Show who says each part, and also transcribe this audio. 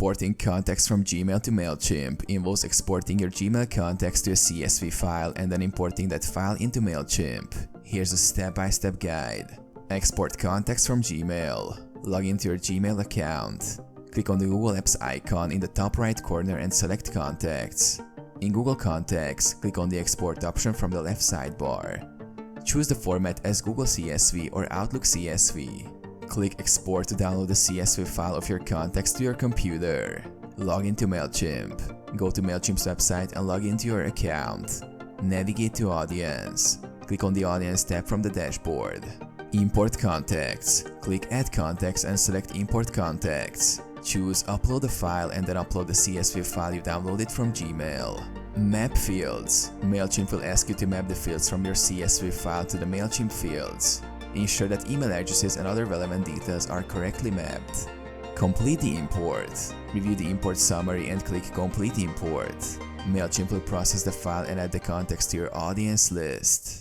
Speaker 1: Importing contacts from Gmail to Mailchimp involves exporting your Gmail contacts to a CSV file and then importing that file into Mailchimp. Here's a step-by-step guide. Export contacts from Gmail. Log into your Gmail account. Click on the Google Apps icon in the top right corner and select Contacts. In Google Contacts, click on the Export option from the left sidebar. Choose the format as Google CSV or Outlook CSV. Click Export to download the CSV file of your contacts to your computer. Log into Mailchimp. Go to Mailchimp's website and log into your account. Navigate to Audience. Click on the Audience tab from the dashboard. Import contacts. Click Add Contacts and select Import Contacts. Choose Upload a file and then upload the CSV file you downloaded from Gmail. Map fields. Mailchimp will ask you to map the fields from your CSV file to the Mailchimp fields. Ensure that email addresses and other relevant details are correctly mapped. Complete the import. Review the import summary and click Complete Import. Mailchimp will process the file and add the contacts to your audience list.